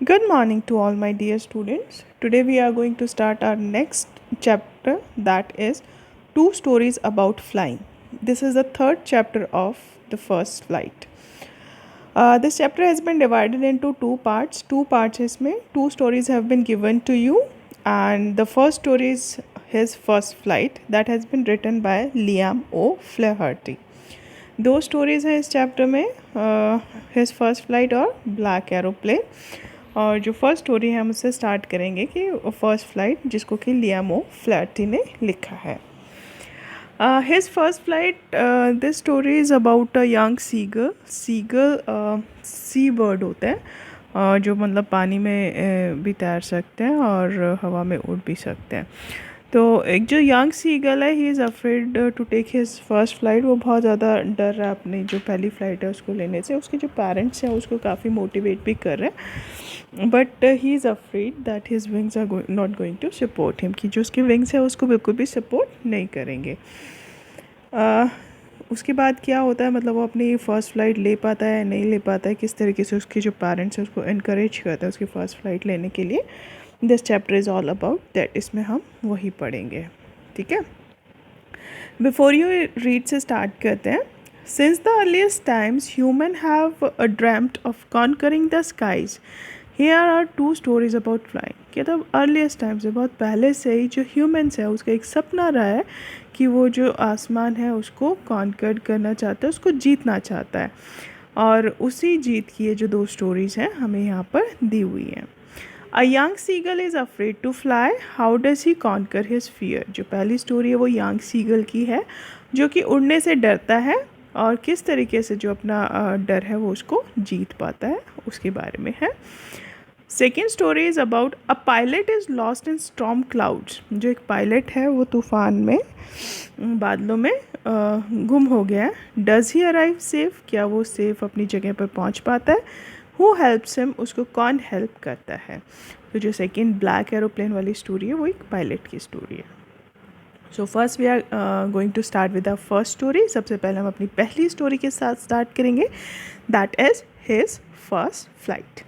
Good morning to all my dear students. Today we are going to start our next chapter, that is two stories about flying. This is the third chapter of the first flight. This chapter has been divided into two parts. Two parts इसमें two stories have been given to you, and the first story is his first flight that has been written by Liam O'Flaherty. दो stories हैं इस chapter में, his first flight और black aeroplane. और जो first story है हम उससे स्टार्ट करेंगे कि फर्स्ट फ्लाइट जिसको कि लियाम ओफ्लैहर्टी ने लिखा है. His first flight, this story is about a young seagull. Sea bird होते हैं जो मतलब पानी में भी तैर सकते हैं और हवा में उड़ भी सकते हैं. तो एक जो यंग सीगल है, he is afraid to take his first flight. वो बहुत ज़्यादा डर रहा है अपनी जो पहली फ़्लाइट है उसको लेने से. उसके जो पेरेंट्स हैं उसको काफ़ी मोटिवेट भी कर रहे हैं, but he is afraid that his wings are not going to support him, कि जो उसके विंग्स है उसको बिल्कुल भी सपोर्ट नहीं करेंगे. उसके बाद क्या होता है, मतलब वो अपनी फ़र्स्ट फ़्लाइट ले पाता है नहीं ले पाता है, किस तरीके से उसके जो पेरेंट्स हैं उसको इनकरेज करता है उसकी फ़र्स्ट फ़्लाइट लेने के लिए. This chapter is all about that. इसमें हम वही पढ़ेंगे. ठीक है, बिफोर यू रीड से स्टार्ट करते हैं. Since the earliest times human have dreamed of conquering the skies, here are two stories about flying. मतलब अर्लीस्ट टाइम से, बहुत पहले से ही जो ह्यूमन्स है उसका एक सपना रहा है कि वो जो आसमान है उसको कॉन्कर करना चाहता है, उसको जीतना चाहता है. और उसी जीत की ये जो दो स्टोरीज़ हैं हमें यहाँ पर दी हुई हैं. A young seagull is afraid to fly, how does he conquer his fear. जो पहली स्टोरी है वो यंग सीगल की है जो कि उड़ने से डरता है और किस तरीके से जो अपना डर है वो उसको जीत पाता है, उसके बारे में है. Second story is about a pilot is lost in storm clouds. जो एक पायलट है वो तूफ़ान में, बादलों में गुम हो गया है. डज़ ही अराइव सेफ, क्या वो सेफ़ अपनी जगह पर पहुंच पाता है. हु हेल्प्स हिम, उसको कौन हेल्प करता है. तो जो सेकेंड ब्लैक एरोप्लेन वाली स्टोरी है वो एक पायलट की स्टोरी है. So first we are going to start with the first story. सबसे पहले हम अपनी पहली स्टोरी के साथ स्टार्ट करेंगे, that is his first flight.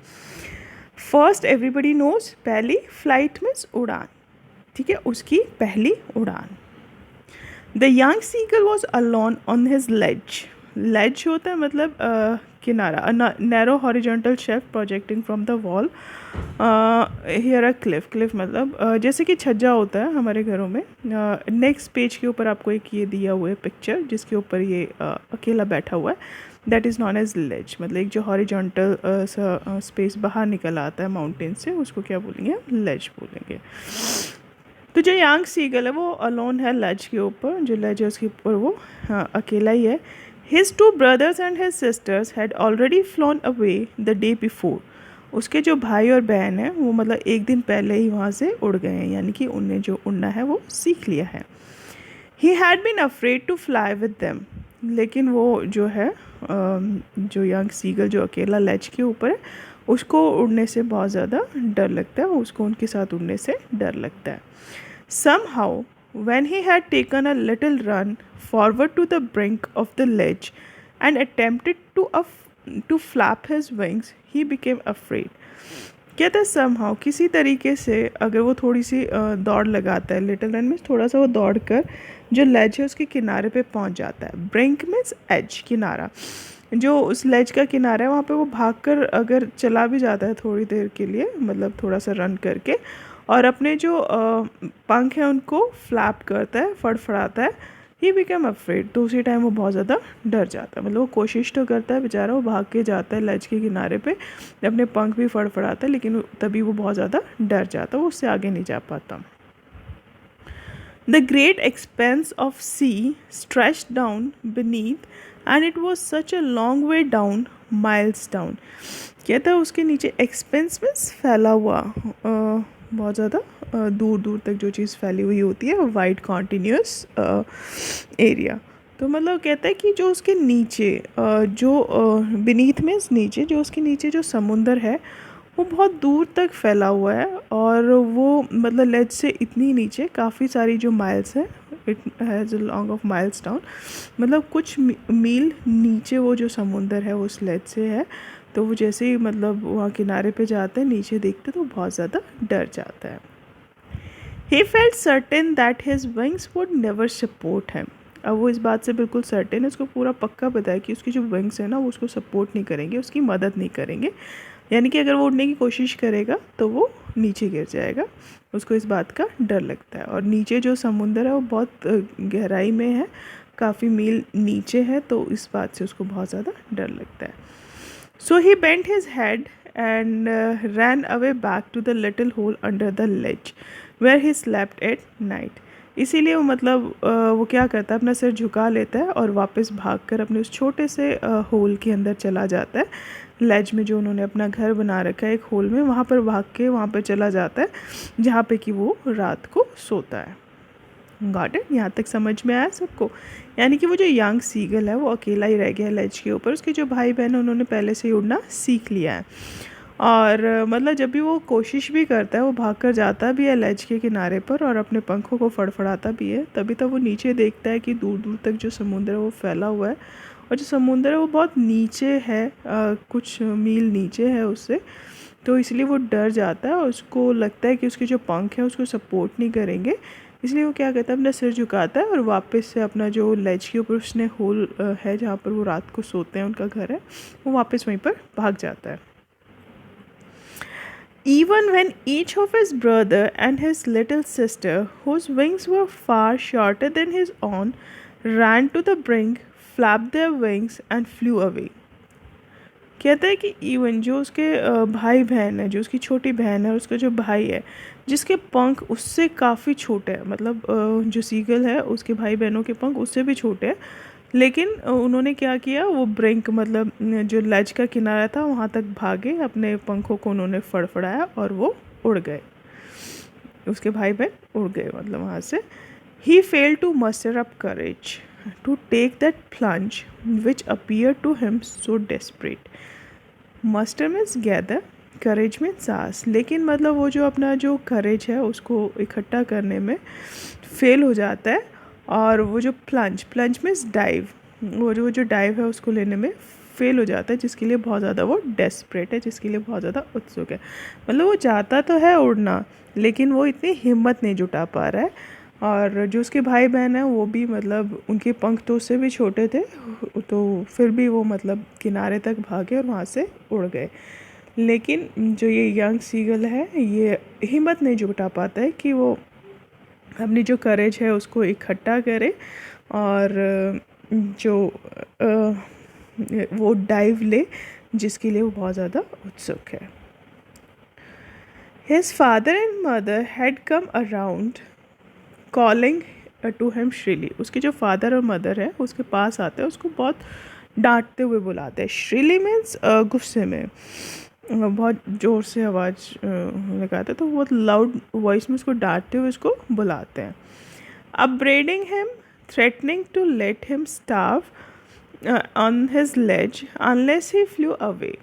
First everybody knows, पहली फ्लाइट मीन्स उड़ान. ठीक है, उसकी पहली उड़ान. The young seagull was alone on his ledge. Ledge होता है मतलब किनारा, narrow horizontal shelf projecting from the wall. Here a cliff. Cliff मतलब जैसे कि छज्जा होता है हमारे घरों में. नेक्स्ट पेज के ऊपर आपको एक ये दिया हुआ है पिक्चर जिसके ऊपर ये अकेला बैठा हुआ है, दैट इज़ नॉन एज लेज. मतलब एक जो हॉरिजॉन्टल स्पेस बाहर निकल आता है माउंटेन से, उसको क्या बोलेंगे, लेज बोलेंगे. तो जो यंग सीगल है वो अलोन है लेज के ऊपर. जो लेज है उसके ऊपर वो अकेला ही है. His two brothers and his sisters had already phloem away the day before. उसके जो भाई और बहन हैं वो मतलब एक दिन पहले ही वहाँ से उड़ गए हैं, यानी कि उन्हें जो उड़ना है वो सीख लिया है. He had been afraid to fly with them. लेकिन वो जो है जो यंग सीगल जो अकेला लेज के ऊपर है उसको उड़ने से बहुत ज़्यादा डर लगता है, उसको उनके साथ उड़ने से डर लगता है. Somehow, when he had taken a little run forward to the brink of the ledge and attempted to flap his wings, he became afraid. कहता है somehow, किसी तरीके से अगर वो थोड़ी सी दौड़ लगाता है, लिटिल रन मीन्स थोड़ा सा वो दौड़ कर जो लेज है उसके किनारे पे पहुंच जाता है. ब्रिंक मीन्स एज, किनारा. जो उस लेज का किनारा है वहाँ पे वो भागकर अगर चला भी जाता है थोड़ी देर के लिए, मतलब थोड़ा सा रन करके, और अपने जो पंख हैं उनको फ्लैप करता है, फड़फड़ाता है. He become afraid. तो उसी टाइम वो बहुत ज़्यादा डर जाता है. मतलब वो कोशिश तो करता है बेचारा, वो भाग के जाता है लेज के किनारे पे, अपने पंख भी फड़फड़ाता है, लेकिन तभी वो बहुत ज़्यादा डर जाता है, वो उससे आगे नहीं जा पाता. The great expanse of sea stretched down beneath and it was such a long way down, miles down. कहता है उसके नीचे एक्सपेंस मीन्स फैला हुआ, बहुत ज़्यादा दूर दूर तक जो चीज़ फैली हुई होती है, वाइड कॉन्टीन्यूस एरिया. तो मतलब कहता है कि जो उसके नीचे जो बीनीथ मीन्स नीचे, जो उसके नीचे जो समुंदर है वो बहुत दूर तक फैला हुआ है. और वो मतलब लेज से इतनी नीचे, काफ़ी सारी जो माइल्स है, it has a long off miles down, मतलब कुछ मील नीचे वो जो समुंदर है उस लेज से है. तो वो जैसे ही मतलब वहाँ किनारे पे जाता है, नीचे देखते तो बहुत ज़्यादा डर जाता है। He felt certain that his wings would never support him. अब वो इस बात से बिल्कुल सर्टेन है, उसको पूरा पक्का पता है कि उसकी जो विंग्स है ना वो उसको सपोर्ट नहीं करेंगे, उसकी मदद नहीं करेंगे। यानी कि अगर वो उड़ने की कोशिश करेगा तो वो नीचे गिर जाएगा। उसको इस बात का डर लगता है। और नीचे जो समुंदर है वो बहुत गहराई में है, काफ़ी मील नीचे है, तो इस बात से उसको बहुत ज़्यादा डर लगता है। So he bent his head and ran away back to the little hole under the ledge where he slept at night. इसीलिए वो मतलब वो क्या करता है, अपना सिर झुका लेता है और वापस भागकर अपने उस छोटे से होल के अंदर चला जाता है। लेज में जो उन्होंने अपना घर बना रखा है एक होल में, वहाँ पर भाग के वहाँ पर चला जाता है जहाँ पे कि वो रात को सोता है। Got it? यहाँ तक समझ में आया सबको? यानी कि वो जो यंग सीगल है वो अकेला ही रह गया है लेज के ऊपर। उसके जो भाई बहन है उन्होंने पहले से ही उड़ना सीख लिया है। और मतलब जब भी वो कोशिश भी करता है, वो भागकर जाता भी है लेज के किनारे पर और अपने पंखों को फड़फड़ाता भी है, तभी तब वो नीचे देखता है कि दूर दूर तक जो समुंदर है वो फैला हुआ है। और जो समुंदर है वो बहुत नीचे है, कुछ मील नीचे है उससे। तो इसलिए वो डर जाता है और उसको लगता है कि उसके जो पंख हैं उसको सपोर्ट नहीं करेंगे। इसलिए वो क्या करता है, अपना सिर झुकाता है और वापस से अपना जो लेज के ऊपर उसने होल है जहाँ पर वो रात को सोते हैं, उनका घर है, वो वापस वहीं पर भाग जाता है। Even when each of his brother and his little sister, whose wings were far shorter than his own, ran to the brink, flapped their wings and flew away. कहता है कि इवन जो उसके भाई बहन है, जो उसकी छोटी बहन है, उसका जो भाई है जिसके पंख उससे काफ़ी छोटे हैं, मतलब जो सीगल है उसके भाई बहनों के पंख उससे भी छोटे हैं, लेकिन उन्होंने क्या किया, वो ब्रिंक मतलब जो लेज का किनारा था वहाँ तक भागे, अपने पंखों को उन्होंने फड़फड़ाया और वो उड़ गए। उसके भाई बहन उड़ गए मतलब वहाँ से। He fail to muster up courage to take that plunge which appear to him so desperate. Muster means gather, courage mean साहस, लेकिन मतलब वो जो अपना जो करेज है उसको इकट्ठा करने में फेल हो जाता है। और वो जो प्लंज मीन्स डाइव, वो जो डाइव है उसको लेने में फेल हो जाता है, जिसके लिए बहुत ज़्यादा वो डेस्परेट है, जिसके लिए बहुत ज़्यादा उत्सुक है। मतलब वो चाहता तो है उड़ना, लेकिन वो इतनी हिम्मत नहीं जुटा पा रहा है। और जो उसके भाई बहन हैं वो भी मतलब उनके पंख तो उससे भी छोटे थे, तो फिर भी वो मतलब किनारे तक भागे और वहाँ से उड़ गए। लेकिन जो ये यंग सीगल है ये हिम्मत नहीं जुटा पाता है कि वो अपनी जो करेज है उसको इकट्ठा करे और जो वो डाइव ले, जिसके लिए वो बहुत ज़्यादा उत्सुक है। His father and mother had come around calling to him shrilly. उसके जो फादर और मदर है उसके पास आते हैं, उसको बहुत डांटते हुए बुलाते हैं। श्रीली मीन्स गुस्से में, बहुत ज़ोर से आवाज़ लगाते हैं, तो बहुत लाउड वॉइस में उसको डांटते हुए उसको बुलाते हैं। upbraiding him, threatening to let him starve on his ledge unless he flew away.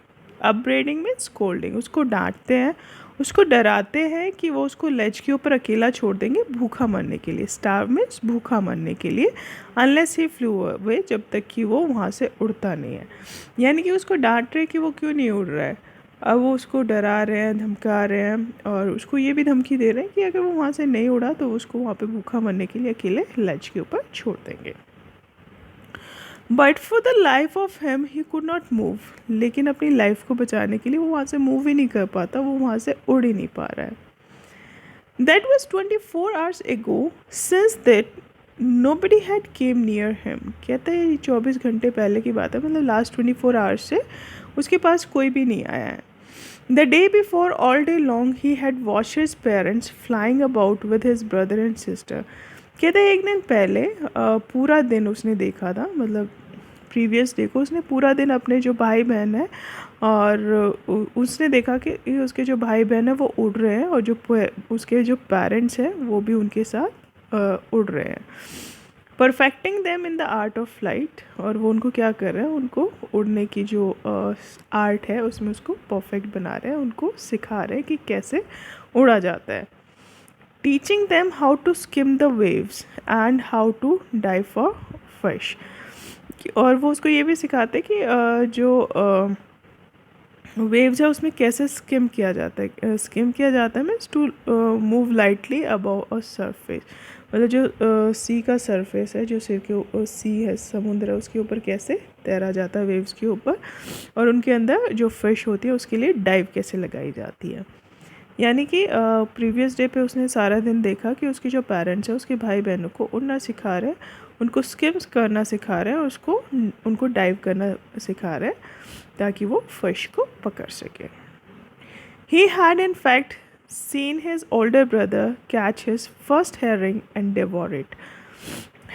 upbraiding means scolding, उसको डांटते हैं, उसको डराते हैं कि वो उसको लेज के ऊपर अकेला छोड़ देंगे भूखा मरने के लिए। स्टार्व मीन्स भूखा मरने के लिए। अनलेस ही फ्लू अवे, जब तक कि वो वहाँ से उड़ता नहीं है। यानी कि उसको डांट रहे कि वो क्यों नहीं उड़ रहा है। अब वो उसको डरा रहे हैं, धमका रहे हैं और उसको ये भी धमकी दे रहे हैं कि अगर वो वहाँ से नहीं उड़ा तो उसको वहाँ पे भूखा मरने के लिए अकेले लेज के ऊपर छोड़ देंगे। But for the life of him he could not move, लेकिन अपनी लाइफ को बचाने के लिए वो वहाँ से मूव ही नहीं कर पाता, वो वहाँ से उड़ ही नहीं पा रहा है। That was 24 hours ago, since that nobody had came near him. कहते हैं 24 घंटे पहले की बात है, मतलब लास्ट 24 hours से उसके पास कोई भी नहीं आया है। The day before, all day long, he had watched his parents flying about with his brother and sister. कहते हैं एक दिन पहले पूरा दिन उसने देखा था, मतलब प्रीवियस डे को उसने पूरा दिन अपने जो भाई बहन है और उसने देखा कि उसके जो भाई बहन है वो उड़ रहे हैं और जो उसके जो पेरेंट्स हैं वो भी उनके साथ उड़ रहे हैं। Perfecting them in the art of flight, और वो उनको क्या कर रहे हैं, उनको उड़ने की जो आर्ट है उसमें उसको परफेक्ट बना रहे हैं, उनको सिखा रहे हैं कि कैसे उड़ा जाता है। Teaching them how to skim the waves and how to dive for fish, और वो उसको ये भी सिखाते कि जो वेव्स है उसमें कैसे स्किम किया जाता है, स्किम किया जाता है means to move lightly above a surface, मतलब जो सी का सरफेस है, जो सिर के सी है, समुद्र है, उसके ऊपर कैसे तैरा जाता है वेव्स के ऊपर, और उनके अंदर जो फिश होती है उसके लिए डाइव कैसे लगाई जाती है। यानी कि प्रीवियस डे पे उसने सारा दिन देखा कि उसके जो पेरेंट्स हैं उसके भाई बहनों को उड़ना सिखा रहे हैं, उनको स्किम्स करना सिखा रहे हैं, और उसको उनको डाइव करना सिखा रहे हैं ताकि वो फिश को पकड़ सके। He had in fact seen his older brother catch his first herring and devour it.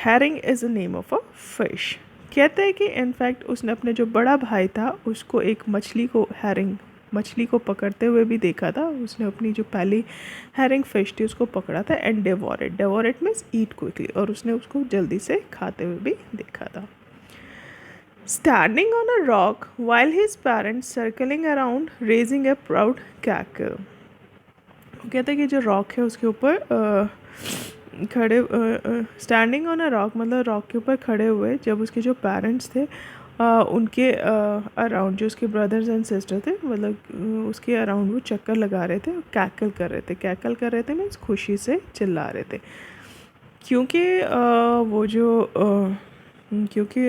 Herring is the name of a fish. कहते हैं कि इनफैक्ट उसने अपने जो बड़ा भाई था उसको एक मछली को हैरिंग मछली को पकड़ते हुए भी देखा था। उसने अपनी जो पहली हैरिंग फिश थी उसको पकड़ा था and devour it means eat quickly, और उसने उसको जल्दी से खाते हुए भी देखा था। Standing on a rock while his parents circling around raising a proud cackle. कहते हैं कि जो रॉक है उसके ऊपर खड़े स्टैंडिंग ऑन अ रॉक मतलब रॉक के ऊपर खड़े हुए जब उसके जो पेरेंट्स थे उनके अराउंड जो उसके ब्रदर्स एंड सिस्टर थे, मतलब उसके अराउंड वो चक्कर लगा रहे थे, कैकल कर रहे थे मीन्स खुशी से चिल्ला रहे थे, क्योंकि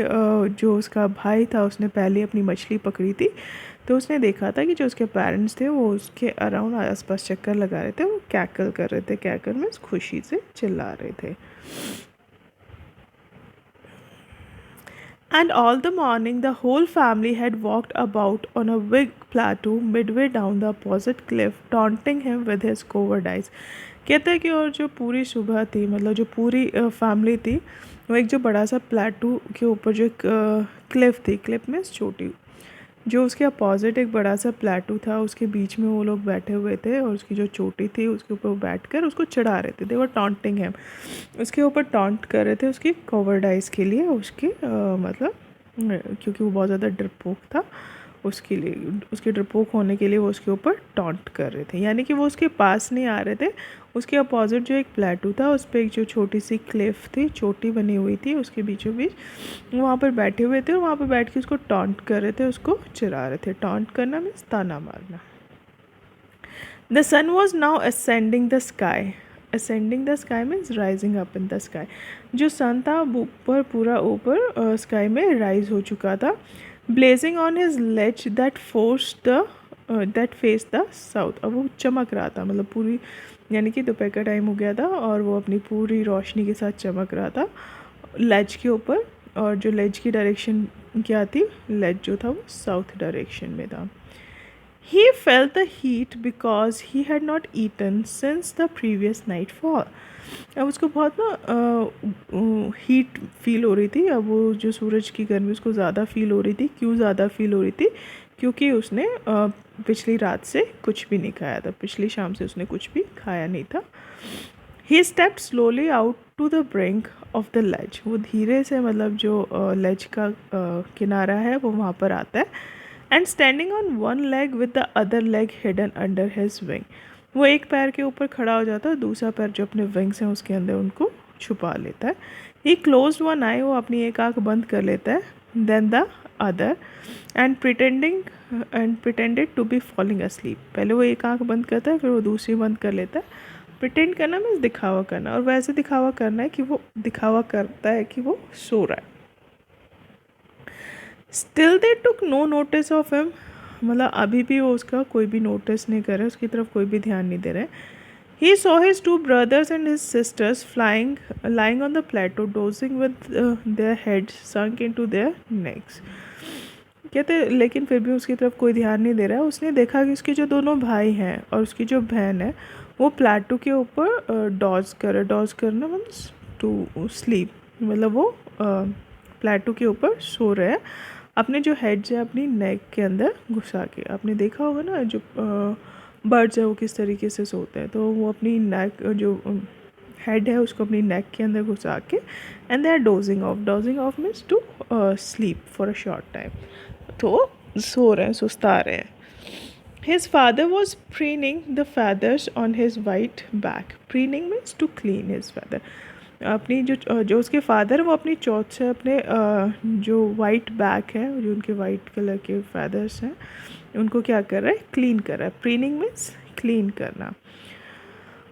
जो उसका भाई था उसने पहले अपनी मछली पकड़ी थी, तो उसने देखा था कि जो उसके पेरेंट्स थे वो उसके अराउंड आसपास चक्कर लगा रहे थे, वो कैकल कर रहे थे, कैकल मीन्स खुशी से चिल्ला रहे थे। And all the morning the whole family had walked about on a big plateau midway down the opposite cliff, taunting him with his coward eyes. कहते हैं कि और जो पूरी सुबह थी, मतलब जो पूरी फैमिली थी, वो एक जो बड़ा सा प्लेटू के ऊपर जो एक क्लिफ थी, क्लिफ मीन्स चोटी, जो उसके अपोजिट एक बड़ा सा प्लेटू था, उसके बीच में वो लोग बैठे हुए थे, और उसकी जो चोटी थी उसके ऊपर बैठ कर उसको चढ़ा रहे थे। दे वर टॉन्टिंग हिम, उसके ऊपर टॉन्ट कर रहे थे उसकी कवर्डाइज के लिए, उसके मतलब क्योंकि वो बहुत ज़्यादा डरपोक था, उसके लिए उसके डरपोक होने के लिए वो उसके ऊपर टॉन्ट कर रहे थे। यानी कि वो उसके पास नहीं आ रहे थे, उसके अपोजिट जो एक प्लेटू था उस पर एक जो छोटी सी क्लिफ थी, चोटी बनी हुई थी, उसके बीचों बीच वहाँ पर बैठे हुए थे, और वहाँ पर बैठ के उसको टॉन्ट कर रहे थे, उसको चिढ़ा रहे थे। टॉन्ट करना मीन्स ताना मारना। The sun was now ascending the sky, ascending the sky means rising up in the sky. जो सन था ऊपर पूरा ऊपर स्काई में राइज हो चुका था। Blazing on his ledge that faced the south, अब वो चमक रहा था, मतलब पूरी, यानी कि दोपहर का टाइम हो गया था और वो अपनी पूरी रोशनी के साथ चमक रहा था लेज के ऊपर, और जो लेज की डायरेक्शन क्या थी, लेज जो था वो साउथ डायरेक्शन में था। He felt the heat because he had not eaten since the previous nightfall. अब उसको बहुत ना हीट फील हो रही थी, अब वो जो सूरज की गर्मी उसको ज़्यादा फील हो रही थी। क्यों ज़्यादा फील हो रही थी? क्योंकि उसने पिछली रात से कुछ भी नहीं खाया था, पिछली शाम से उसने कुछ भी खाया नहीं था। He stepped slowly out to the brink of the ledge. वो धीरे से, मतलब जो लेज का किनारा है वो वहाँ पर आता है। And standing on one leg with the other leg hidden under his wing, वो एक पैर के ऊपर खड़ा हो जाता है, दूसरा पैर जो अपने विंग्स हैं उसके अंदर उनको छुपा लेता है। ही क्लोज वन आई, वो अपनी एक आँख बंद कर लेता है, then the other end pretended to be falling asleep. पहले वो एक आँख बंद करता है, फिर वो दूसरी बंद कर लेता है। प्रिटेंड करना मीन्स दिखावा करना, और वैसे दिखावा करना है कि वो दिखावा करता है कि वो सो रहा है। Still they took no notice of him, मतलब अभी भी वो उसका कोई भी नोटिस नहीं कर रहे, उसकी तरफ कोई भी ध्यान नहीं दे रहे। He saw his two brothers and his sisters lying on the plateau dozing with their heads sunk into their necks. कहते लेकिन फिर भी उसकी तरफ कोई ध्यान नहीं दे रहा है। उसने देखा कि उसके जो दोनों भाई हैं और उसकी जो बहन है वो प्लेटो के ऊपर डॉज करना मीन्स टू स्लीप, मतलब वो प्लेटो के ऊपर सो रहे हैं, अपने जो हेड्स है अपनी नेक के अंदर घुसा के। आपने देखा होगा ना जो बर्ड्स है वो किस तरीके से सोते हैं, तो वो अपनी नेक जो हेड है उसको अपनी नेक के अंदर घुसा के and they are dozing off means to sleep for a short time, तो सो रहे हैं, सुस्ता रहे हैं। His father was preening the feathers on his white back. Preening means to clean his feather. अपनी जो उसके फादर वो अपनी चोंच से अपने जो वाइट बैक है, जो उनके वाइट कलर के फेदर्स हैं उनको क्या कर रहा है, क्लीन कर रहा है। प्रीनिंग मीन्स क्लीन करना।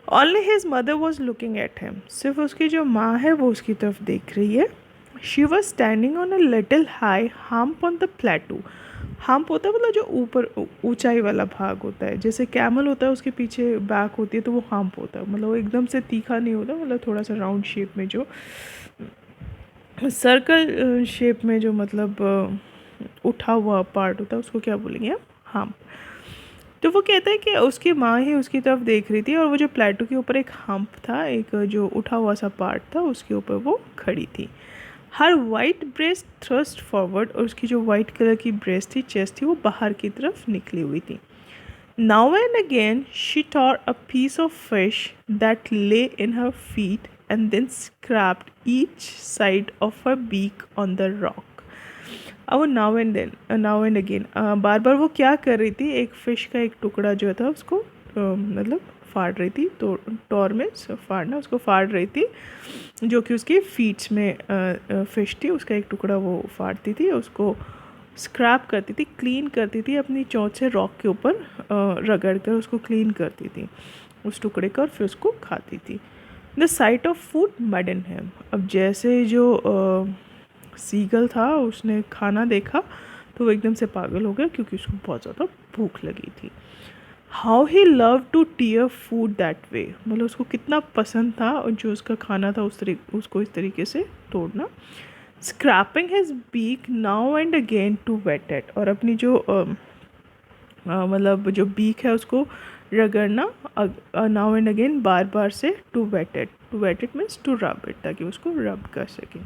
Only his mother was looking at him, सिर्फ उसकी जो माँ है वो उसकी तरफ देख रही है। She was standing on a little high hump on the प्लेटू। Hump होता है मतलब जो ऊपर ऊंचाई वाला भाग होता है, जैसे कैमल होता है उसके पीछे बैक होती है तो वो हम्प होता है, मतलब वो एकदम से तीखा नहीं होता, मतलब थोड़ा सा राउंड शेप में, जो सर्कल शेप में जो मतलब उठा हुआ पार्ट होता है उसको क्या बोलेंगे हम, हम्प। तो वो कहता है कि उसकी माँ ही उसकी तरफ देख रही थी और वो जो प्लेटू के ऊपर एक हम्प था, एक जो उठा हुआ सा पार्ट था, उसके ऊपर वो खड़ी थी। Her white breast thrust forward, और उसकी जो वाइट कलर की ब्रेस्ट थी, चेस्ट थी, वो बाहर की तरफ निकली हुई थी। Now and again she tore a piece of fish that lay in her feet and then scraped each side of her beak on the rock. अब वो नाउ एंड अगेन बार बार वो क्या कर रही थी, एक फ़िश का एक टुकड़ा जो था उसको मतलब फाड़ रही थी, तो टॉर में फाड़ना, उसको फाड़ रही थी, जो कि उसकी फीट्स में फ़िश थी, उसका एक टुकड़ा वो फाड़ती थी, उसको स्क्रैप करती थी, क्लीन करती थी, अपनी चोंच से रॉक के ऊपर रगड़ कर उसको क्लीन करती थी उस टुकड़े का, और फिर उसको खाती थी। The site of food मैडन him, अब जैसे जो सीगल था उसने खाना देखा तो वो एकदम से पागल हो गया, क्योंकि उसको बहुत ज़्यादा भूख लगी थी। How he love to tear food that way, मतलब उसको कितना पसंद था और जो उसका खाना था उसको इस तरीके से तोड़ना। Scraping his beak now and again to whet it, और अपनी जो मतलब जो बीक है उसको रगड़ना नाउ एंड अगेन, बार बार से, to whet it means to rub it, ताकि उसको रब कर सके।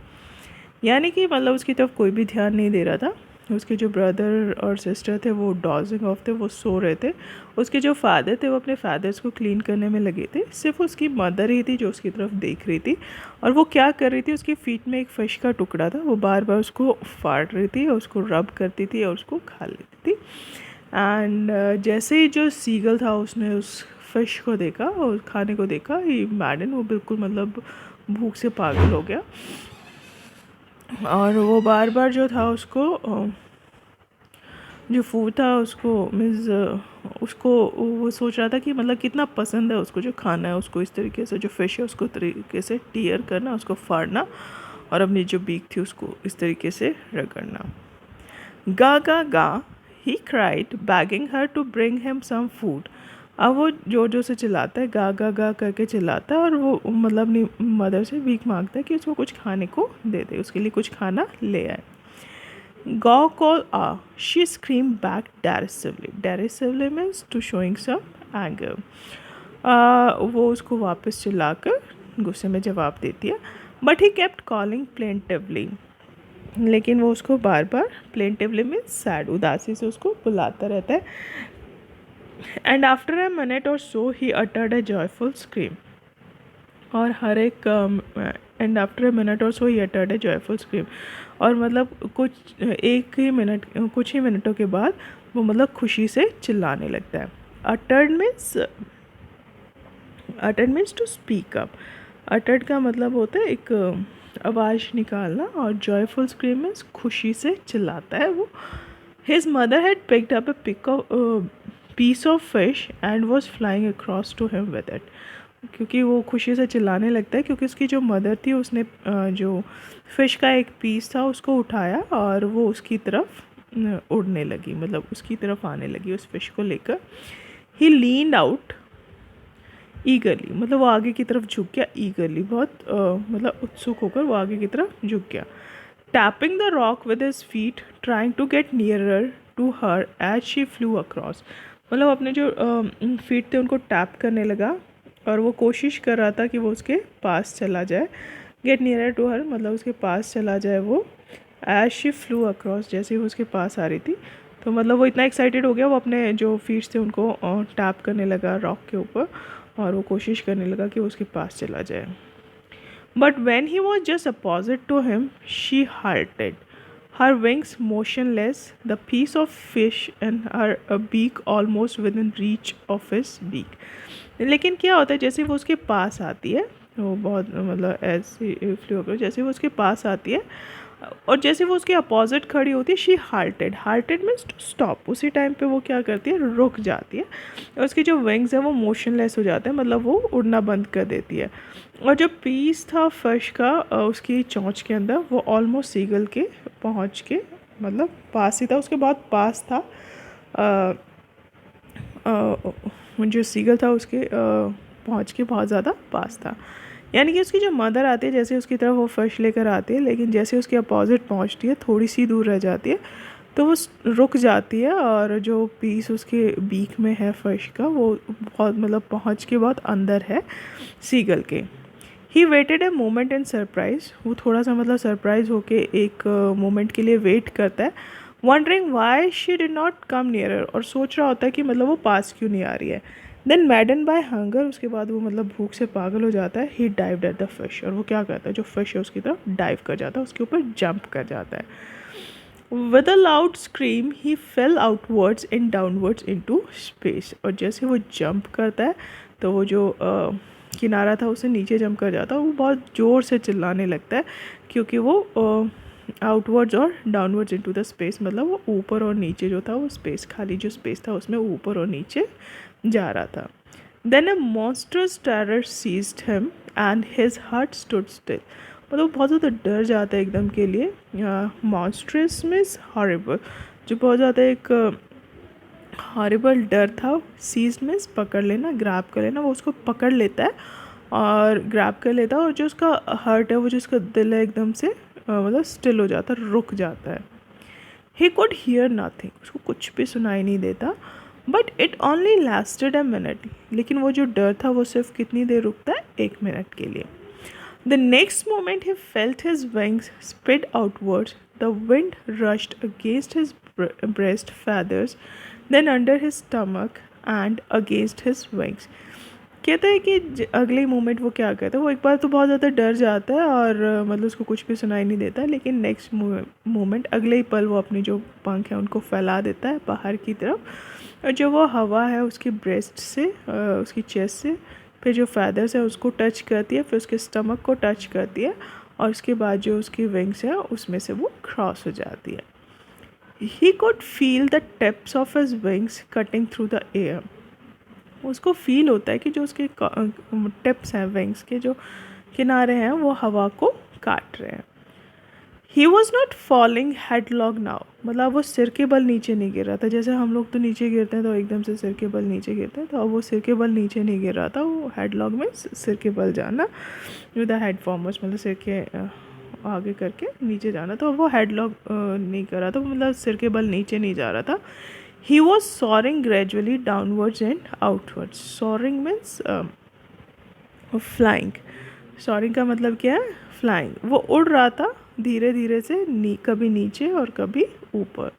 यानी कि मतलब उसकी तरफ कोई भी ध्यान नहीं दे रहा था। उसके जो ब्रदर और सिस्टर थे वो डॉजिंग ऑफ थे, वो सो रहे थे। उसके जो फादर थे वो अपने फादर्स को क्लीन करने में लगे थे। सिर्फ उसकी मदर ही थी जो उसकी तरफ देख रही थी, और वो क्या कर रही थी, उसकी फीट में एक फ़िश का टुकड़ा था, वो बार बार उसको फाड़ रही थी और उसको रब करती थी और उसको खा लेती थी। एंड जैसे ही जो सीगल था उसने उस फ़िश को देखा और खाने को देखा, ही मैडन, वो बिल्कुल मतलब भूख से पागल हो गया, और वो बार बार जो था उसको जो फूड था उसको मीन्स उसको वो सोच रहा था कि मतलब कितना पसंद है उसको जो खाना है, उसको इस तरीके से जो फ़िश है उसको तरीके से टीयर करना, उसको फाड़ना, और अपनी जो बीक थी उसको इस तरीके से रगड़ना। गा गा गा he cried begging her to bring him some food. अब वो जोर जोर से चिल्लाता है, गा गा गा करके चिल्लाता है, और वो मतलब अपनी मदर से भीख मांगता है कि उसको कुछ खाने को दे दे, उसके लिए कुछ खाना ले आए। Gaw call ah, she screamed back derisively. Derisively means to showing some anger. वो उसको वापस चिल्लाकर गुस्से में जवाब देती है। But he kept calling plaintively, लेकिन वो उसको बार बार, प्लेंटिवली मीन्स सैड, उदासी से उसको बुलाता रहता है। And after a minute or so he uttered a joyful scream, और हर एक and after a minute or so he uttered a joyful scream, और मतलब कुछ ही मिनटों के बाद वो मतलब खुशी से चिल्लाने लगता है। Uttered means to speak up. Uttered का मतलब होता है एक आवाज़ निकालना, और जॉयफुल स्क्रीम मीन्स खुशी से चिल्लाता है वो। His mother had picked up a piece of fish and was flying across to him with it, क्योंकि वो खुशी से चिल्लाने लगता है क्योंकि उसकी जो मदर थी उसने जो फ़िश का एक पीस था उसको उठाया और वो उसकी तरफ उड़ने लगी, मतलब उसकी तरफ आने लगी उस फ़िश को लेकर। ही लीन्ड आउट ईगरली, मतलब वो आगे की तरफ झुक गया, ईगरली बहुत मतलब उत्सुक होकर वो आगे की तरफ झुक गया। Tapping the rock with his feet trying to get nearer to her as she flew across, मतलब अपने जो फीट थे उनको टैप करने लगा और वो कोशिश कर रहा था कि वो उसके पास चला जाए। गेट नियरर टू हर मतलब उसके पास चला जाए वो। एज शी फ्लू अक्रॉस, जैसे ही वो उसके पास आ रही थी तो मतलब वो इतना एक्साइटेड हो गया, वो अपने जो फीट्स थे उनको टैप करने लगा रॉक के ऊपर और वो कोशिश करने लगा कि वो उसके पास चला जाए। But when he was just opposite to him she halted, her wings motionless, the piece of fish and her beak almost within reach of his beak। लेकिन क्या होता है, जैसे वो उसके पास आती है वो बहुत मतलब ऐसी फ्लू होकर, जैसे वो उसके पास आती है और जैसे वो उसके अपोजिट खड़ी होती है, शी हाल्टेड, हाल्टेड मीन्स टू स्टॉप। उसी टाइम पे वो क्या करती है, रुक जाती है, और उसकी जो विंग्स है वो मोशनलेस हो जाते हैं, मतलब वो उड़ना बंद कर देती है। और जो पीस था फिश का उसकी चोंच के अंदर, वो ऑलमोस्ट सीगल के पहुंच के, मतलब पास ही था, उसके बहुत पास था, जो सीगल था उसके पहुंच के बहुत ज़्यादा पास था। यानी कि उसकी जो मदर आती है, जैसे उसकी तरफ वो फिश लेकर आती है, लेकिन जैसे उसके अपोजिट पहुंचती है, थोड़ी सी दूर रह जाती है, तो वो रुक जाती है, और जो पीस उसके बीक में है फिश का, वो बहुत मतलब पहुंच के बहुत अंदर है सीगल के। He waited a moment in surprise, वो थोड़ा सा मतलब सरप्राइज होके एक मोमेंट के लिए वेट करता है, wondering why she did not come nearer, और सोच रहा होता है कि मतलब वो पास क्यों नहीं आ रही है। देन मैडन बाय हंगर, उसके बाद वो मतलब भूख से पागल हो जाता है, ही डाइव्ड एट द फिश, और वो क्या करता है, जो फिश है उसकी तरफ डाइव कर जाता है, उसके ऊपर जंप कर जाता है। With a loud scream he fail outwards and downwards into space, और जैसे वो जंप करता है तो वो जो किनारा था उसे नीचे जंप कर जाता है, वो बहुत ज़ोर से चिल्लाने लगता है, क्योंकि वो आउटवर्ड्स और डाउनवर्ड्स इनटू द स्पेस, मतलब वो ऊपर और नीचे जो था, वो स्पेस, खाली जो स्पेस था उसमें ऊपर और नीचे जा रहा था। Then a monster's terror seized him and his heart stood still, मतलब बहुत ज़्यादा डर जाता है एकदम के लिए। मॉन्स्ट्रस मीन्स हॉरिबल, जो बहुत ज़्यादा एक हॉरिबल डर था। सीज्ड मीन्स पकड़ लेना, ग्रैब कर लेना, वो उसको पकड़ लेता है और ग्रैब कर लेता है, और जो उसका हार्ट है, वो जो उसका दिल है, एकदम से मतलब स्टिल हो जाता है, रुक जाता है। ही कुड हियर नथिंग, उसको कुछ भी सुनाई नहीं देता, but it only lasted a minute, लेकिन वो जो डर था वो सिर्फ कितनी देर रुकता है, 1 मिनट के लिए। The next moment he felt his wings spread outwards, the wind rushed against his breast feathers, then under his stomach and against his wings। कहता है कि अगले मोमेंट वो क्या करता है, वो एक बार तो बहुत ज़्यादा डर जाता है और मतलब उसको कुछ भी सुनाई नहीं देता, लेकिन नेक्स्ट मोमेंट, अगले ही पल, वो अपनी जो पंख है उनको फैला देता है बाहर की तरफ, और जो वो हवा है उसकी ब्रेस्ट से, उसकी चेस्ट से, फिर जो फैदर्स है उसको टच करती है, फिर उसके स्टमक को टच करती है, और उसके बाद जो उसकी विंग्स है उसमें से वो क्रॉस हो जाती है। He could feel the tips of his wings cutting through the air। उसको फील होता है कि जो उसके टिप्स हैं, विंग्स के जो किनारे हैं, वो हवा को काट रहे हैं। He was not falling headlong now, मतलब वो सिर के बल नीचे नहीं गिर रहा था, जैसे हम लोग तो नीचे गिरते हैं तो एकदम से सिर के बल नीचे गिरते हैं, तो अब वो सिर के बल नीचे नहीं गिर रहा था। वो हेडलॉग में सिर के बल जाना, विद द हेड फॉर्मर्स, मतलब सिर के आगे करके नीचे जाना, तो वो हेडलॉग नहीं कर रहा था, मतलब सिर के बल नीचे नहीं जा रहा था। He was soaring gradually downwards and outwards. Soaring means flying. Soaring का मतलब क्या है, फ्लाइंग। वो उड़ रहा था धीरे धीरे से, कभी नीचे और कभी ऊपर।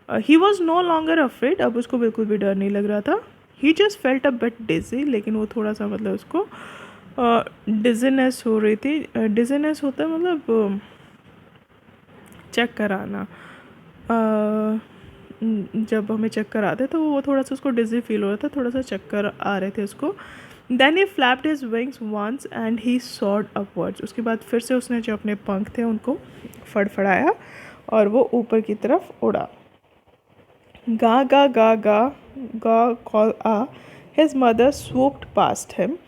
He was no longer afraid, अब उसको बिल्कुल भी डर नहीं लग रहा था। He just felt a bit dizzy, लेकिन वो थोड़ा सा मतलब उसको डिजीनेस हो रही थी। डिजीनेस होता है मतलब चक्कर आना, जब हमें चक्कर आते तो वो थोड़ा सा उसको डिजी फील हो रहा था, थोड़ा सा चक्कर आ रहे थे उसको। Then he flapped his wings once and he soared upwards, उसके बाद फिर से उसने जो अपने पंख थे उनको फड़फड़ाया और वो ऊपर की तरफ उड़ा। गा गा गा गा गा call uh, his mother swooped past him,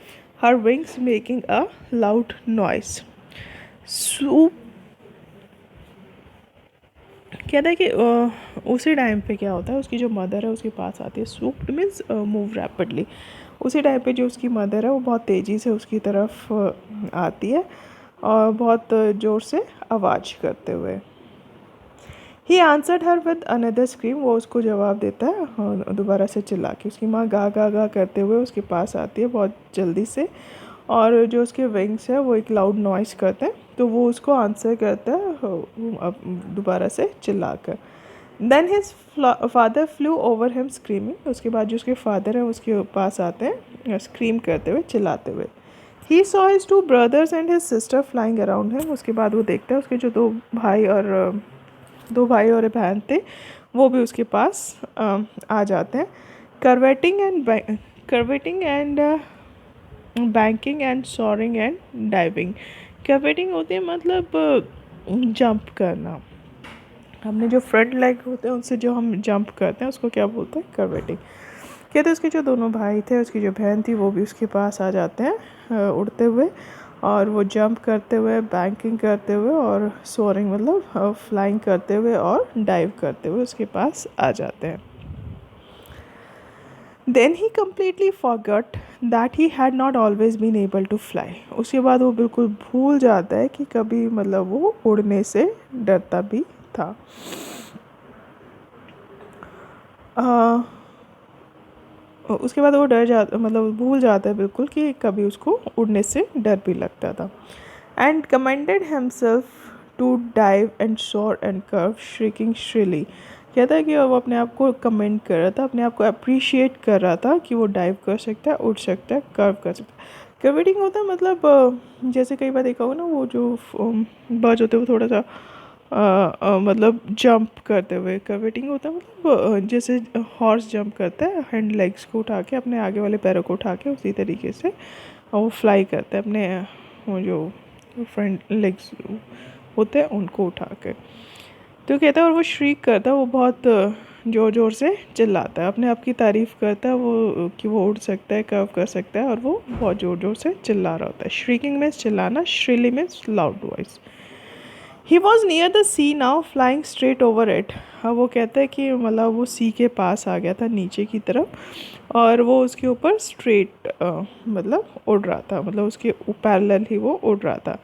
her wings making a loud noise। swoop कहता है कि उसी टाइम पे क्या होता है, उसकी जो मदर है उसके पास आती है। swooped means move rapidly. उसी टाइम पे जो उसकी मदर है वो बहुत तेज़ी से उसकी तरफ आती है और बहुत ज़ोर से आवाज़ करते हुए। He answered her with another scream, वो उसको जवाब देता है दोबारा से चिल्ला के। उसकी माँ गा गा गा करते हुए उसके पास आती है बहुत जल्दी से, और जो उसके विंग्स है वो एक लाउड नॉइस करते हैं, तो वो उसको आंसर करता है दोबारा से चिल्ला कर। Then his father flew over him screaming, उसके बाद जो उसके फादर हैं उसके पास आते हैं स्क्रीम करते हुए, चिल्लाते हुए। ही saw his 2 brothers and his sister flying around him, उसके बाद वो देखता है उसके जो 2 भाई और बहन थे वो भी उसके पास आ जाते हैं। Curveting and banking and soaring and diving. Curveting होती है मतलब जंप करना, हमने जो फ्रंट लेग होते हैं उनसे जो हम जंप करते हैं उसको क्या बोलते हैं, कर्वेटिंग। कहते हैं उसके जो दोनों भाई थे, उसकी जो बहन थी, वो भी उसके पास आ जाते हैं उड़ते हुए, और वो जंप करते हुए, बैंकिंग करते हुए और सोअरिंग मतलब फ्लाइंग करते हुए और डाइव करते हुए उसके पास आ जाते हैं। Then he completely forgot that he had not always been able to fly. उसके बाद वो बिल्कुल भूल जाता है कि कभी मतलब वो उड़ने से डरता भी था। उसके बाद वो डर जाता, मतलब भूल जाता है बिल्कुल कि कभी उसको उड़ने से डर भी लगता था। And commanded himself to dive and soar and curve shrieking shrilly. कहता है कि वो अपने आप को कमेंट कर रहा था, अपने आप को अप्रिशिएट कर रहा था कि वो डाइव कर सकता है, उड़ सकता है, कर्व कर सकता है। कर्वेटिंग होता है मतलब जैसे कई बार देखा होगा ना, वो जो बर्ड्स होते हैं वो थोड़ा सा मतलब जंप करते हुए, कर्वेटिंग होता है मतलब जैसे हॉर्स जंप करता है हैंड लेग्स को उठा के, अपने आगे वाले पैरों को उठा के, उसी तरीके से वो फ्लाई करता है अपने वो जो फ्रंट लेग्स होते हैं उनको उठा के। तो कहता है और वो श्रीक करता है, वो बहुत ज़ोर ज़ोर से चिल्लाता है, अपने आप की तारीफ़ करता है वो कि वो उड़ सकता है, कर्व कर सकता है, और वो बहुत ज़ोर ज़ोर से चिल्ला रहा होता है। श्रीकिंग मीन्स चिल्लाना, shrilly means loud voice. He was near the sea now flying straight over it. हाँ, वो कहता है कि मतलब वो सी के पास आ गया था नीचे की तरफ, और वो उसके ऊपर स्ट्रेट मतलब उड़ रहा था, मतलब उसके पैरेलल ही वो उड़ रहा था।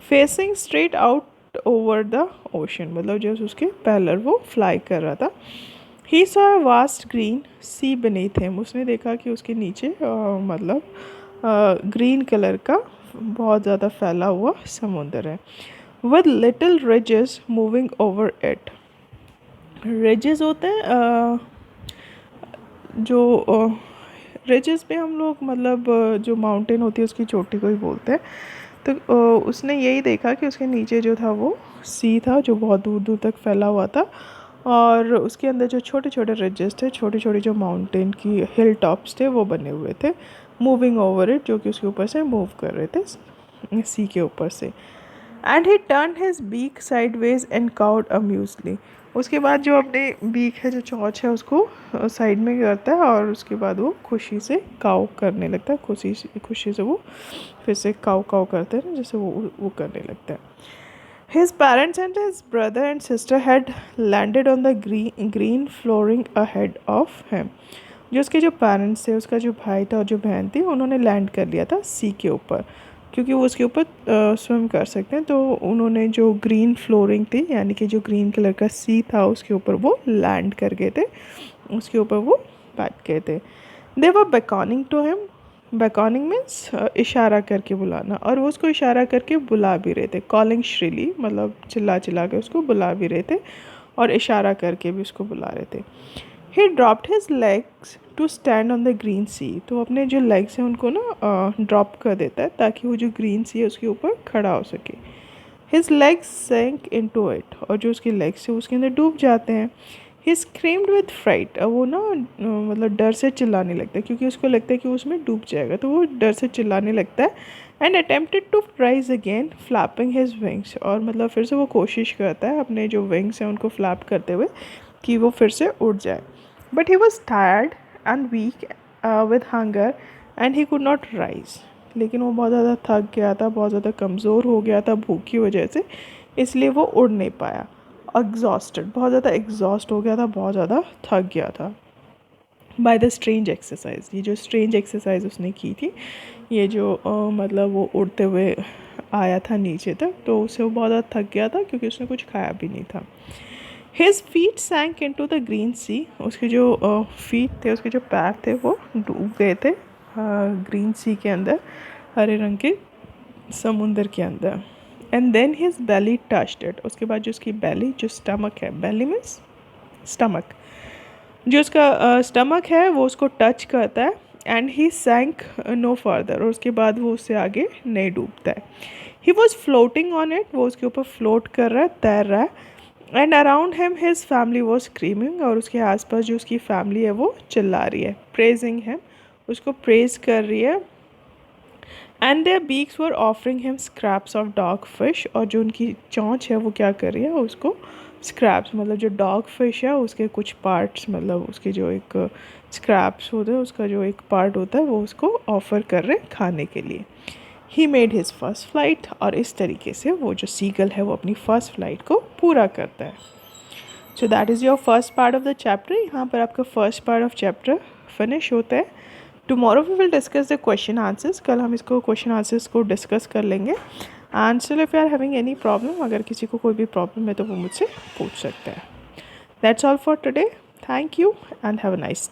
Facing straight out over the ocean, मतलब जो उसके पैरेलल वो फ्लाई कर रहा था। He saw a vast green sea beneath him. उसने देखा कि उसके नीचे मतलब ग्रीन कलर का बहुत ज़्यादा फैला हुआ समुंदर है। With little ridges moving over it. Ridges होते हैं जो रिजेस पे हम लोग मतलब जो माउंटेन होती है उसकी चोटी को ही बोलते हैं। तो उसने यही देखा कि उसके नीचे जो था वो सी था, जो बहुत दूर दूर तक फैला हुआ था, और उसके अंदर जो छोटे छोटे रिजेस थे, छोटे छोटे जो माउंटेन की हिल टॉप्स थे, वो बने हुए थे मूविंग ओवर इट, जो कि उसके ऊपर से मूव कर रहे थे सी के ऊपर से। And he turn his beak sideways and cawed amusedly. उसके बाद जो अपने बीक है, जो चोंच है, उसको साइड में करता है, और उसके बाद वो खुशी से काउ करने लगता है, खुशी से वो फिर से काउ काउ करते हैं, जैसे वो करने लगता है। His parents and his brother and sister had landed on the green flooring ahead of him. जो उसके जो पेरेंट्स थे, उसका जो भाई था और जो बहन थी, उन्होंने लैंड कर लिया था सी के ऊपर, क्योंकि वो उसके ऊपर स्विम कर सकते हैं। तो उन्होंने जो ग्रीन फ्लोरिंग थी, यानी कि जो ग्रीन कलर का सी था, उसके ऊपर वो लैंड कर गए थे, उसके ऊपर वो बैठ गए थे। दे वर बेकॉनिंग टू हिम। बेकॉनिंग मीन्स इशारा करके बुलाना, और वो उसको इशारा करके बुला भी रहे थे। कॉलिंग श्रीली मतलब चिल्ला चिल्ला के उसको बुला भी रहे थे, और इशारा करके भी उसको बुला रहे थे। He dropped his legs to stand on the green sea. तो अपने जो लेग्स हैं उनको ना ड्रॉप कर देता है, ताकि वो जो ग्रीन सी है उसके ऊपर खड़ा हो सके। His legs sank into it, और जो उसके लेग्स है उसके अंदर डूब जाते हैं। ही स्क्रीम्ड विद फ्राइट। अब वो ना मतलब डर से चिल्लाने लगता है, क्योंकि उसको लगता है कि वो उसमें डूब जाएगा, तो वो डर से चिल्लाने लगता है। And attempted to rise again flapping his wings. और मतलब फिर से वो कोशिश करता है अपने जो विंग्स हैं उनको फ्लैप करते हुए कि वो फिर से उड़ जाए। But he was tired and weak with hunger and he could not rise. लेकिन वो बहुत ज़्यादा थक गया था, बहुत ज़्यादा कमज़ोर हो गया था भूख की वजह से, इसलिए वो उड़ नहीं पाया। एग्जॉस्टेड, बहुत ज़्यादा एग्जॉस्ट हो गया था, बहुत ज़्यादा थक गया था बाय द स्ट्रेंज एक्सरसाइज। ये जो स्ट्रेंज एक्सरसाइज उसने की थी, ये जो मतलब वो उड़ते हुए आया था नीचे तक, तो उससे वो बहुत ज़्यादा थक गया था, क्योंकि उसने कुछ खाया भी नहीं था। His feet sank into the green sea. उसके जो फीट थे, उसके जो पैर थे, वो डूब गए थे ग्रीन सी के अंदर, हरे रंग के समुंदर के अंदर। And then his belly touched it. उसके बाद जो उसकी बेली, जो स्टमक है, बेली मीन्स स्टमक, जो उसका स्टमक है वो उसको टच करता है। एंड ही सैंक नो फर्दर, और उसके बाद वो उससे आगे नहीं डूबता है। He was floating on it, वो उसके ऊपर फ्लोट कर रहा है, तैर रहा है। And around him his family was screaming, और उसके आसपास जो उसकी फैमिली है वो चिल्ला रही है, प्रेजिंग हिम, उसको प्रेज कर रही है। And their beaks were offering him scraps of dogfish, और जो उनकी चोंच है वो क्या कर रही है, उसको स्क्रैप्स मतलब जो डॉग फिश है उसके कुछ पार्ट्स, मतलब उसके जो एक स्क्रैप्स होते हैं उसका जो एक पार्ट होता है वो उसको ऑफ़र कर रहे हैं खाने के लिए। He made his first flight, और इस तरीके से वो जो सीगल है वो अपनी फ़र्स्ट फ्लाइट को पूरा करता है। So that is your first part of the chapter. यहाँ पर आपका first part of chapter finish होता है। Tomorrow we will discuss the question answers, कल हम इसको क्वेश्चन आंसर्स को डिस्कस कर लेंगे। And still if you are having any problem, अगर किसी को कोई भी प्रॉब्लम है तो वो मुझसे पूछ सकते हैं। That's all for today. Thank you and have a nice